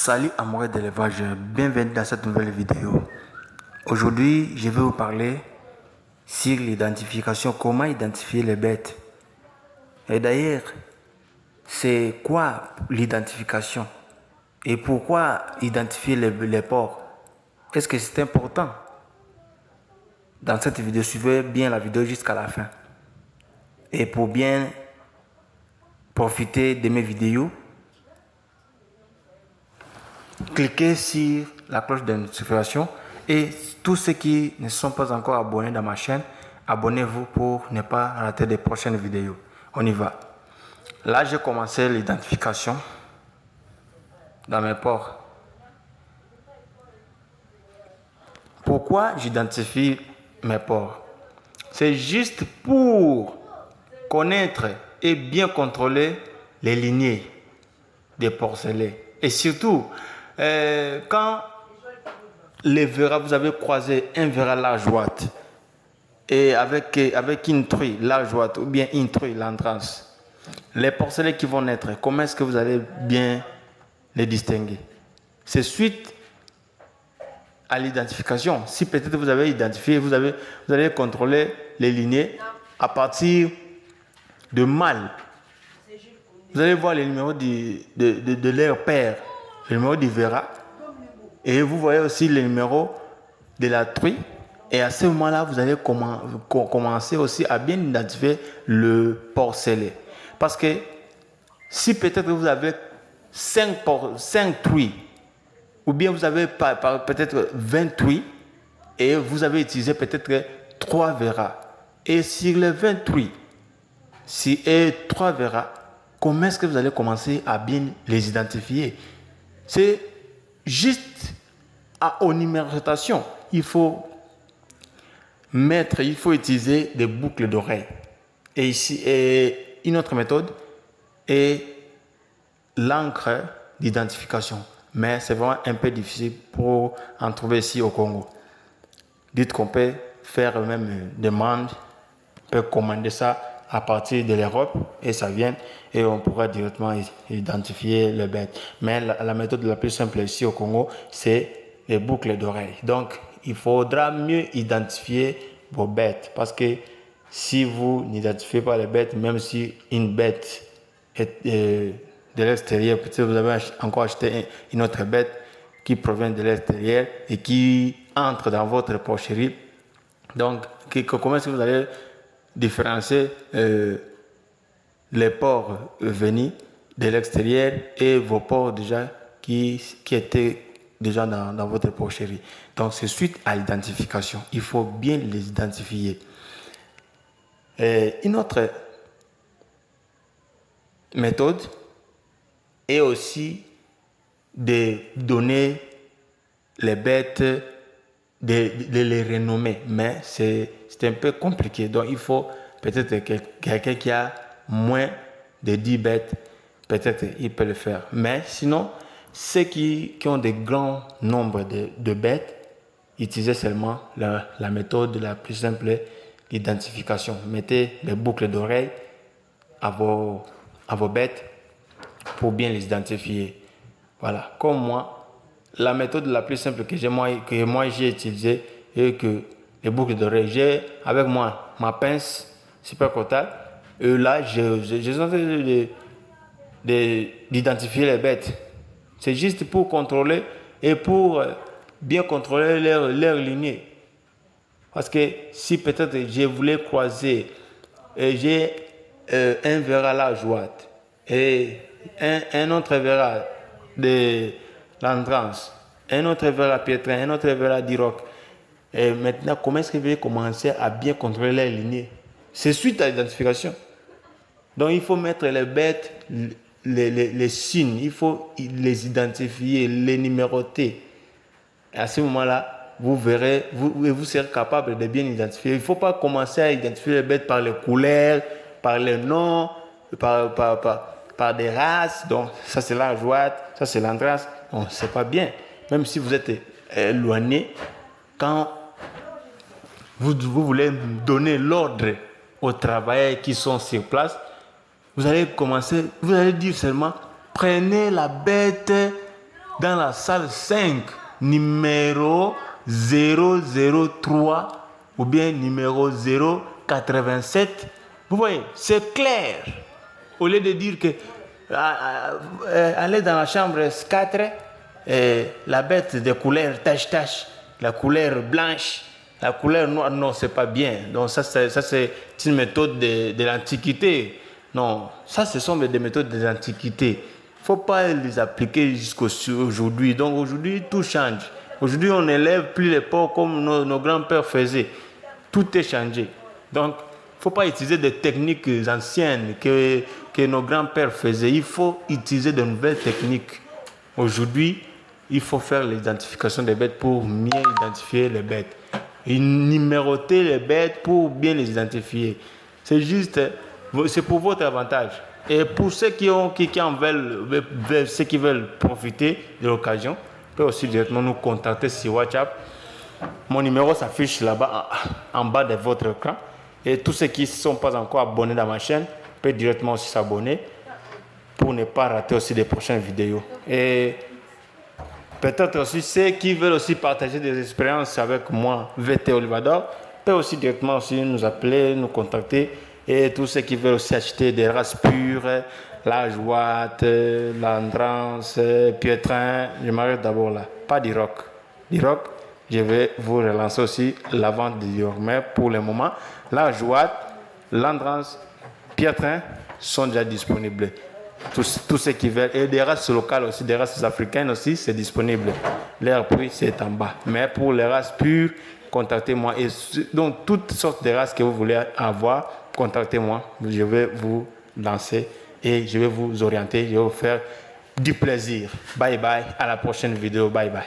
Salut amoureux d'élevage, bienvenue dans cette nouvelle vidéo. Aujourd'hui, je vais vous parler sur l'identification, comment identifier les bêtes. Et d'ailleurs, c'est quoi l'identification? Et pourquoi identifier les porcs? Est-ce que c'est important? Dans cette vidéo, suivez bien la vidéo jusqu'à la fin. Et pour bien profiter de mes vidéos, cliquez sur la cloche de notification et tous ceux qui ne sont pas encore abonnés dans ma chaîne, abonnez-vous pour ne pas rater les prochaines vidéos. On y va. Là, j'ai commencé l'identification dans mes porcs. Pourquoi j'identifie mes porcs? C'est juste pour connaître et bien contrôler les lignées des porcelets. Et surtout, quand les verras, vous avez croisé un verra large-ouate et avec une truie large-ouate ou bien une truie l'entrance, les porcelets qui vont naître, comment est-ce que vous allez bien les distinguer? C'est suite à l'identification. Si peut-être vous avez identifié, vous allez contrôler les lignées à partir de mâles. Vous allez voir les numéros de leur père, le numéro du verra. Et vous voyez aussi les numéros de la truie. Et à ce moment-là, vous allez commencer aussi à bien identifier le porcelet. Parce que si peut-être vous avez 5 truies, ou bien vous avez peut-être 20 truies, et vous avez utilisé peut-être 3 verras. Et sur les 20 truies, et 3 verras, comment est-ce que vous allez commencer à bien les identifier? C'est juste aux numérotation. Il faut utiliser des boucles d'oreilles. Et ici, une autre méthode est l'encre d'identification. Mais c'est vraiment un peu difficile pour en trouver ici au Congo. Dites qu'on peut faire même une demande, on peut commander ça à partir de l'Europe et ça vient et on pourra directement identifier les bêtes. Mais la méthode la plus simple ici au Congo, c'est les boucles d'oreilles. Donc, il faudra mieux identifier vos bêtes parce que si vous n'identifiez pas les bêtes, même si une bête est de l'extérieur, peut-être vous avez encore acheté une autre bête qui provient de l'extérieur et qui entre dans votre porcherie. Donc, comment est-ce que vous allez différencier les porcs venus de l'extérieur et vos porcs déjà qui étaient déjà dans votre porcherie? Donc, c'est suite à l'identification. Il faut bien les identifier. Une autre méthode est aussi de donner les bêtes, de les renommer. Mais c'est un peu compliqué. Donc, il faut peut-être quelqu'un qui a moins de 10 bêtes, peut-être il peut le faire. Mais sinon, ceux qui ont de grands nombres de bêtes, utilisez seulement la méthode la plus simple d'identification. Mettez les boucles d'oreilles à vos bêtes pour bien les identifier. Voilà, comme moi, la méthode la plus simple que moi j'ai utilisée et que les boucles d'oreilles, j'ai avec moi ma pince super cotale et là j'ai tenté d'identifier les bêtes. C'est juste pour contrôler et pour bien contrôler leur lignée. Parce que si peut-être je voulais croiser, j'ai un verra large-ouate et un autre verra de l'entrance, un autre verra piétrin, un autre verra d'Iroc. Et maintenant, comment est-ce que je vais commencer à bien contrôler les lignées? C'est suite à l'identification. Donc, il faut mettre les bêtes, les signes, il faut les identifier, les numéroter. Et à ce moment-là, vous verrez, vous serez capable de bien identifier. Il ne faut pas commencer à identifier les bêtes par les couleurs, par les noms, par des races. Donc, ça c'est la joie, ça c'est l'endrace. Non, c'est pas bien. Même si vous êtes éloigné, quand vous voulez donner l'ordre aux travailleurs qui sont sur place, vous allez dire seulement, prenez la bête dans la salle 5, numéro 003 ou bien numéro 087. Vous voyez, c'est clair. Au lieu de dire que aller dans la chambre 4, la bête de couleur tache-tache, la couleur blanche, la couleur noire, non, c'est pas bien. Donc ça c'est une méthode de l'Antiquité. Non, ça ce sont des méthodes de l'Antiquité. Il ne faut pas les appliquer jusqu'aujourd'hui. Donc aujourd'hui, tout change. Aujourd'hui, on n'élève plus les porcs comme nos grands-pères faisaient. Tout est changé. Donc, il ne faut pas utiliser des techniques anciennes que nos grands-pères faisaient. Il faut utiliser de nouvelles techniques. Aujourd'hui, il faut faire l'identification des bêtes pour mieux identifier les bêtes. Et numéroter les bêtes pour bien les identifier. C'est juste, c'est pour votre avantage. Et pour ceux qui veulent profiter de l'occasion, peut aussi directement nous contacter sur WhatsApp. Mon numéro s'affiche là-bas en bas de votre écran. Et tous ceux qui ne sont pas encore abonnés dans ma chaîne peuvent directement aussi s'abonner pour ne pas rater aussi des prochaines vidéos. Et peut-être aussi ceux qui veulent aussi partager des expériences avec moi, VT Olivador, peuvent aussi directement aussi nous appeler, nous contacter. Et tous ceux qui veulent aussi acheter des races pures, la Jouate, l'Andrance, Pietrin, je m'arrête d'abord là. Pas d'Iroc. D'Iroc, je vais vous relancer aussi la vente d'Iroc. Mais pour le moment, la Jouate, l'Andrance, Pietrin sont déjà disponibles. Tous ceux qui veulent. Et des races locales aussi, des races africaines aussi, c'est disponible. Leur prix, c'est en bas. Mais pour les races pures, contactez-moi. Et donc, toutes sortes de races que vous voulez avoir, contactez-moi. Je vais vous lancer et je vais vous orienter. Je vais vous faire du plaisir. Bye bye. À la prochaine vidéo. Bye bye.